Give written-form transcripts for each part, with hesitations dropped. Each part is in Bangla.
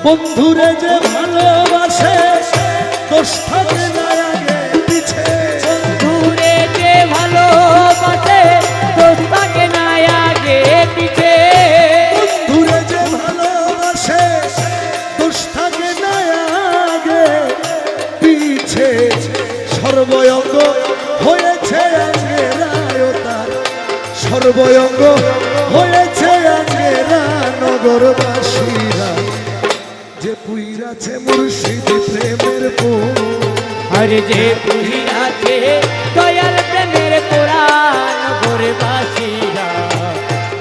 বন্ধুরে যে ভালোবাসে দোষ থাকে না আগে পিছে, বন্ধুরে যে ভালোবাসে দোষ থাকে না আগে পিছে, বন্ধুরে যে ভালোবাসে দোষ থাকে না আগে পিছে, সর্বঙ্গ হয়েছে আঙ্গেরায় তার, সর্বঙ্গ হয়েছে আঙ্গেরা নগরবাসীরা, যে পুইরাছে মুর্শিদ প্রেমের ফুল, আরে যে পুহিরাছে দয়াল প্রেমের কোরআন নগরবাসীরা,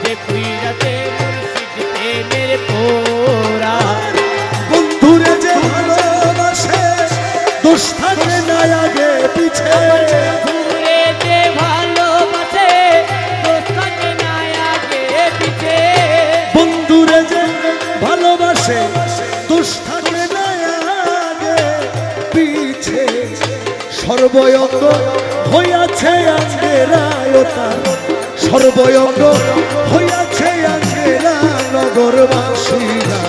যে পুহিরাছে মুর্শিদ প্রেমের কোরআন। বন্ধুরে যে ভালোবাসে দোষ থাকে না আগে পিছে, বন্ধুরে যে ভালোবাসে দোষ থাকে না আগে পিছে, বন্ধুরে যে ভালোবাসে দোষ থাকে না আগে পিছে, সর্বঙ্গ হইয়াছে আঙ্গেরায় তার, সর্বঙ্গ হইয়াছে আঙ্গেরা নগরবাসীরা,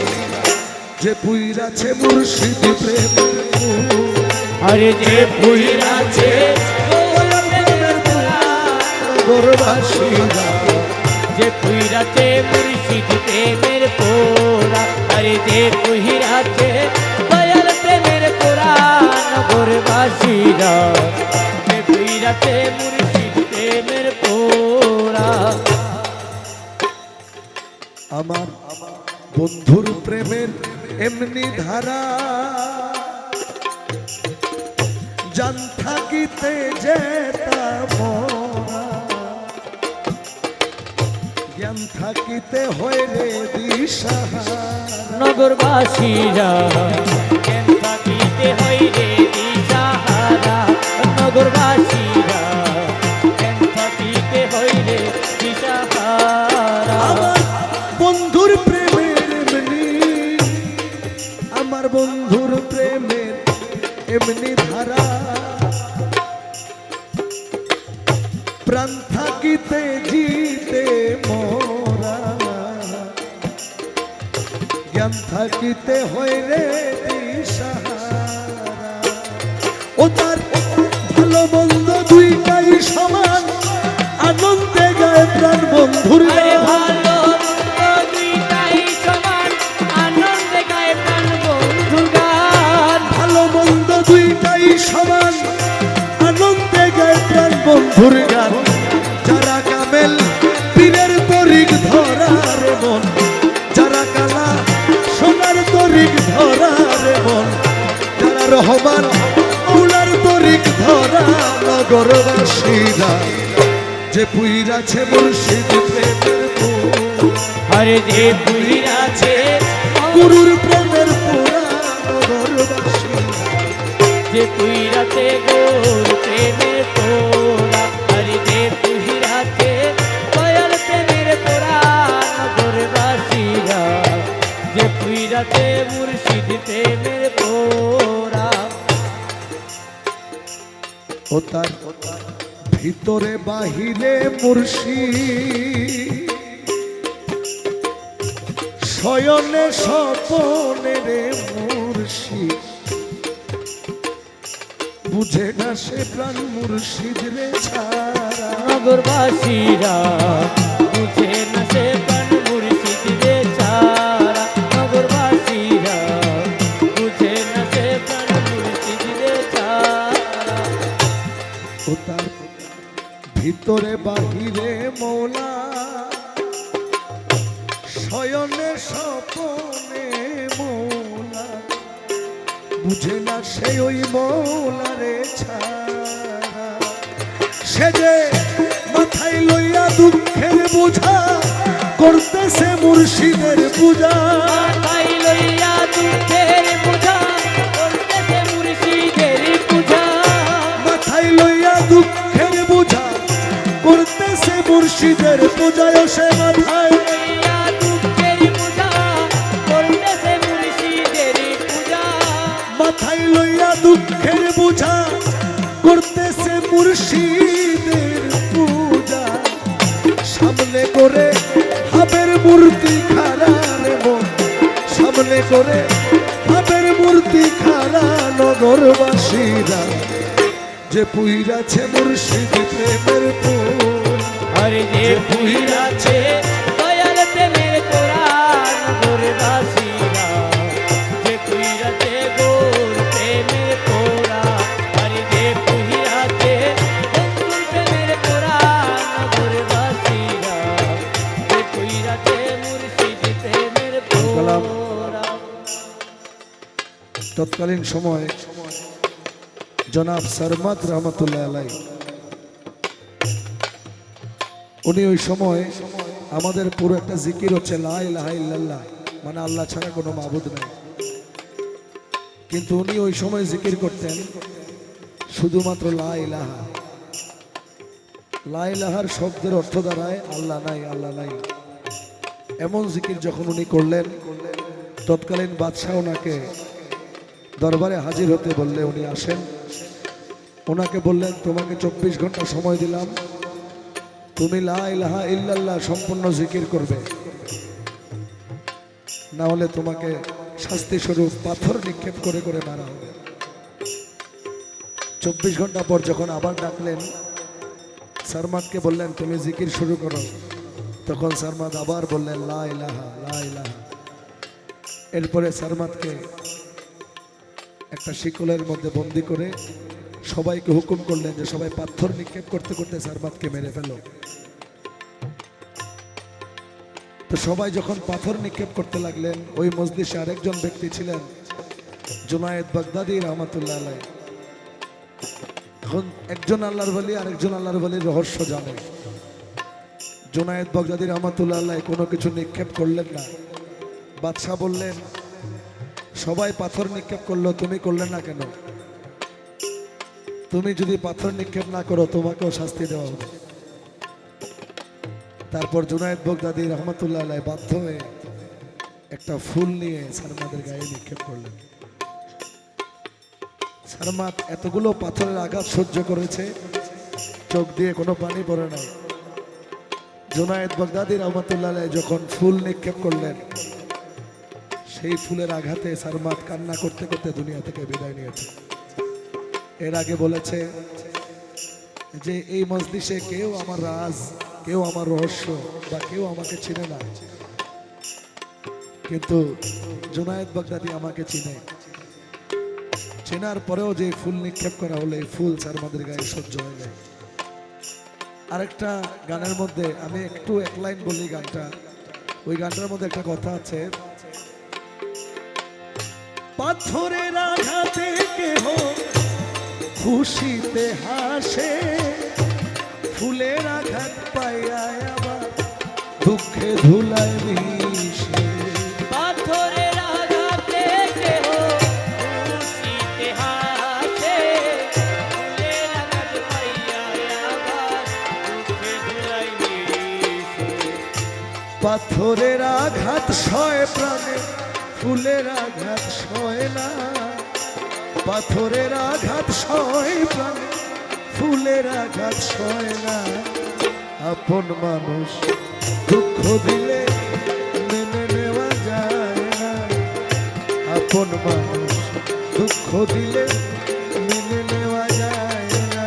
যে পুইরাছে মুর্শিদ প্রেমের ফুল, আরে যে পুহিরাছে দয়াল প্রেমের কোরআন নগরবাসীরা, যে পুহিরাছে মুর্শিদ প্রেমের কোরআন, আরে যে পুহিরাছে দয়াল প্রেমের কোরআন নগরবাসীরা, যে পুহিরাছে মুর্শিদ প্রেমের কোরআন। আমার বন্ধুর প্রেমের এমনি ধারা, জান থাকিতে যেতাম মোরা, জ্ঞান থাকিতে হয় রে দিশাহারা, নগরবাসীরা কেন থাকিতে হয় রে দিশাহারা, নগরবাসীরা কেন থাকিতে হয় রে দিশাহারা। আমার বন্ধুর প্রেমের এমনি, আমার বন্ধুর প্রেমের এমনি ধারা, প্রাণ থাকিতে জিতে মোরা, জ্ঞান থাকিতে হয় রে দিশাহারা, ও তার ভালো মন্দ দুইটাই সমান, আনন্দে গায়ে প্রাণ বন্ধুর আরে গান। ভালো মন্দ দুইটাই সমান, আনন্দে গায়ে প্রাণ বন্ধুর গান। ভালো মন্দ দুইটাই সমান, আনন্দে গায়ে প্রাণ বন্ধুর গান, যারা কামেল পীরের তরিক ধরার মন, যারা কালা সোনার তরিক ধরার মন, যারা রহমান উলার তরিক ধরা নগরবাসীরা, যে পুইরাছে মুর্শিদ প্রেমের ফুল, আরে যে পুহিরাছে গুরুর প্রেমের পুরা নগরবাসীরা, যে পুহিরাছে গোর প্রেমের কোরা, আরে যে পুহিরাছে দয়াল প্রেমের কোরআন নগরবাসীরা, যে পুহিরাছে মুর্শিদ প্রেমের কোরআন। ও তার ভিতরে বাহিরে মুর্শিদ, শয়নে স্বপনে রে মুর্শিদ, বুঝে না সে প্রাণ মুর্শিদ রে ছাড়া, নগরবাসীরা বুঝে না সে প্রাণ মুর্শিদ রে ছাড়া, নগরবাসীরা বুঝে না সে প্রাণ মুর্শিদ রে ছাড়া। ও তার ভিতরে বাহিরে মৌলা, শয়নে স্বপনে মৌলা, বুঝে না সে ওই মৌলারে ছাড়া, সে যে মাথায় লইয়া দুঃখের বোঝা করতেছে মুর্শিদের পূজা, মাথায় লইয়া দুঃখের বোঝা করতেছে মুর্শিদের পূজা, মাথায় লইয়া দুঃখের বোঝা করতেছে মুর্শিদের পূজায়, সে মাথায় লইয়া দুঃখের বোঝা করতেছে মুর্শিদের পূজা, মাথায় লইয়া দুঃখের বোঝা করতেছে মুর্শিদের পূজা, সামনে করে হাবের মূর্তি খাড়ার মন, সামনে করে করে ভাবের মূর্তি খাড়া নগরবাসীরা যে পুইরাছে মুর্শিদ প্রেমের ফুল আরে যে পুইরাছে দয়াল প্রেমের কোরআন নগরবাসীরা যে পুইরাছে গোর প্রেমের কোরআন আরে যে পুইরাছে বন্ধুর প্রেমের কোরআন নগরবাসীরা যে পুইরাছে মুর্শিদ প্রেমের কোরআন। তৎকালীন সময় জনাব সরমত রহমতুল্লাহ আলাই উনি ওই সময় আমাদের পুরো একটা জিকির হচ্ছে লা ইলাহা ইল্লাল্লাহ, মানে আল্লাহ ছাড়া কোনো মাবুদ নাই। কিন্তু উনি ওই সময় জিকির করতেন শুধুমাত্র লা ইলাহা। লা ইলাহার শব্দের অর্থ দাঁড়ায় আল্লাহ নাই, আল্লাহ নাই। এমন জিকির যখন উনি করলেন, তৎকালীন বাদশাহ ওনাকে দরবারে হাজির হতে বললে উনি আসেন। ওনাকে বললেন, তোমাকে 24 ঘন্টা সময় দিলাম, তুমি লা ইলাহা ইল্লাল্লাহ সম্পূর্ণ জিকির করবে, না হলে তোমাকে শাস্তি স্বরূপ পাথর নিক্ষেপ করে করে মারা হবে। 24 ঘন্টা পর যখন আবার ডাকলেন, সারমাদকে বললেন তুমি জিকির শুরু করো। তখন সারমাদ আবার বললেন লা ইলাহা লা ইলাহা। এরপরে সারমাদকে একটা শিকলের মধ্যে বন্দি করে সবাইকে হুকুম করলেন যে সবাই পাথর নিক্ষেপ করতে করতে সারমাদকে মেরে ফেলো। তো সবাই যখন পাথর নিক্ষেপ করতে লাগলেন, ওই মজলিসে আরেকজন ব্যক্তি ছিলেন জুনায়েদ বাগদাদি রহমতুল্লাহ আলাইহ। এখন একজন আল্লাহর ওলি আরেকজন আল্লাহর ওলির রহস্য জানে। জুনায়েদ বাগদাদি রহমতুল্লাহ আলাইহ কোনো কিছু নিক্ষেপ করলেন না। বাদশাহ বললেন, সবাই পাথর নিক্ষেপ করলো, তুমি করলে না কেন? তুমি যদি পাথর নিক্ষেপ না করো তোমাকেও শাস্তি দেওয়া হবে। তারপর জুনায়েদ বাগদাদি রহমতুল্লাহ আলাইহ বাধ্য হয়ে একটা ফুল নিয়ে সারমাদের গায়ে নিক্ষেপ করলেন। সারমাদ এতগুলো পাথরের আঘাত সহ্য করেছে, চোখ দিয়ে কোনো পানি পড়ে নাই। জুনায়েদ বাগদাদি রহমতুল্লাহ আলাইহ যখন ফুল নিক্ষেপ করলেন, সেই ফুলের আঘাতে সারমাদ কান্না করতে করতে দুনিয়া থেকে বিদায় নিয়েছে। এর আগে বলেছে যে এই মজলিসে কেউ আমার রাজ, কেউ আমার রহস্য বা কেউ আমাকে চিনে না, কিন্তু জুনায়েদ বাগদাদি আমাকে চিনে। চেনার পরেও যে ফুল নিক্ষেপ করা হলে এই ফুল সারমাদের গায়ে সহ্য হয়ে যায়। আরেকটা গানের মধ্যে আমি একটু এক লাইন বলি গানটা। ওই গানটার মধ্যে একটা কথা আছে, পাথরের আঘাতে কেহ খুশিতে হাসে, ফুলের আঘাত পাইয়া আবার দুঃখে ধুলায় মিশে। পাথরের আঘাতে কেহ খুশিতে হাসে, ফুলের আঘাত পাইয়া আবার দুঃখে ধুলায় মিশে। পাথরের আঘাত সয় প্রাণে, ফুলের আঘাত সয় না। পাথরের আঘাত সয় প্রাণে, ফুলের আঘাত সয় না। আপন মানুষ দুঃখ দিলে মেনে নেওয়া যায় না। আপন মানুষ দুঃখ দিলে মেনে নেওয়া যায় না।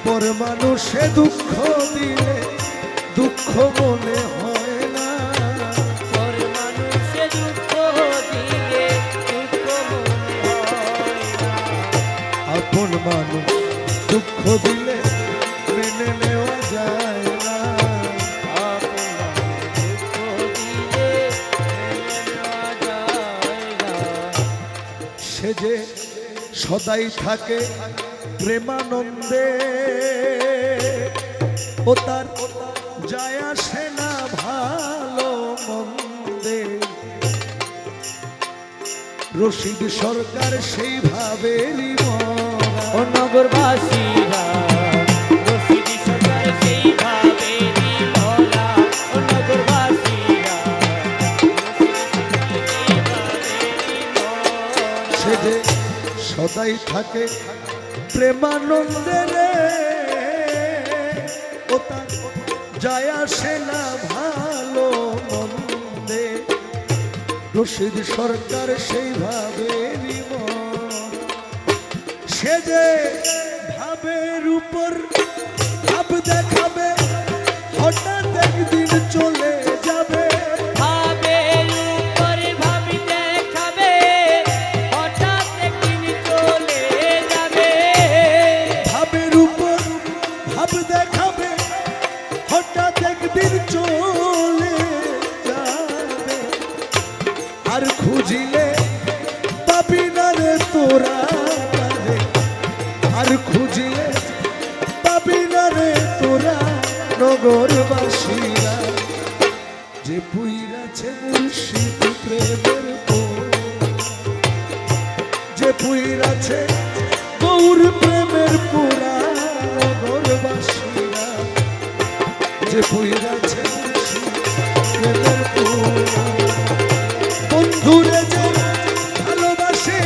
পর মানুষে দুঃখ দিলে দুঃখ মনে হয় না। পর মানুষে দুঃখ দিলে দুঃখ মনে হয় না। আপন মানুষ দুঃখ দিলে মেনে নেওয়া যায় না। আপন মানুষ দুঃখ দিলে মেনে নেওয়া যায় না। সে যে সদাই থাকে প্রেমানন্দে, ও তার যায় আসে না ভালো মন্দে। রশিদ সরকার সেইভাবেরই মরা। ও নগরবাসীরা রশিদি সরকার সেইভাবেরই মরা। ও নগরবাসীরা রশিদি সরকার সেইভাবেরই মরা। সে যে সদাই থাকে প্রেমানন্দে রে, ও তার যায় আসে না ভালো মন্দে। রশিদ সরকার সেইভাবে সে যে ভাবের উপর ভাব দেখাবে হঠাৎ একদিন চলে যাবে ভাবের উপর ভাবি দেখাবে হঠাৎ একদিন চলে যাবে ভাবের উপর ভাব দেখাবে হঠাৎ একদিন চলে যাবে আর খুঁজিলে পাবি না রে তোরা তারে, আর খুঁজিলে পাবি না রে তোরা নগরবাসীরা যে পুইরাছে মুর্শিদ প্রেমের পোড়া, যে পুইরাছে গৌর প্রেমের পোড়া নগরবাসীরা যে পুইরাছে মুর্শিদ প্রেমের পোড়া। বন্ধুরে যে ভালোবাসে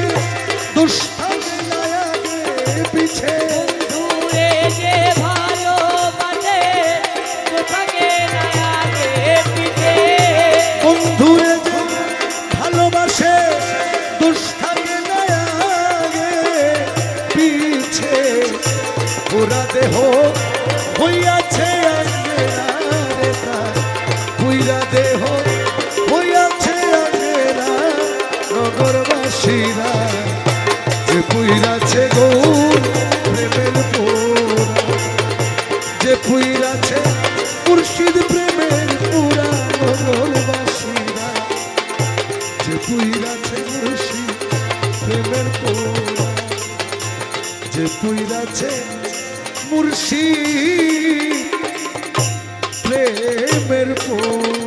দুষ্টাকে আগে পিছে দূরে যে ভালোবাসে কোথাকে না আগে পিছে বন্ধুরে যে ভালোবাসে দুষ্টাকে আগে পিছে পুরা দেহ হইয়াছে আঙ্গেরা রে তার, পুরা দেহ হইয়াছে আঙ্গেরা নগরবাসীরা যে পুইরাছে গৌর প্রেমের পোড়া, যে পুইরাছে মুর্শিদ প্রেমের পুরা নগরবাসীরা যে পুইরাছে মুর্শিদ প্রেমের পোড়া, যে পুইরাছে মুর্শিদ প্রেমের পোড়া।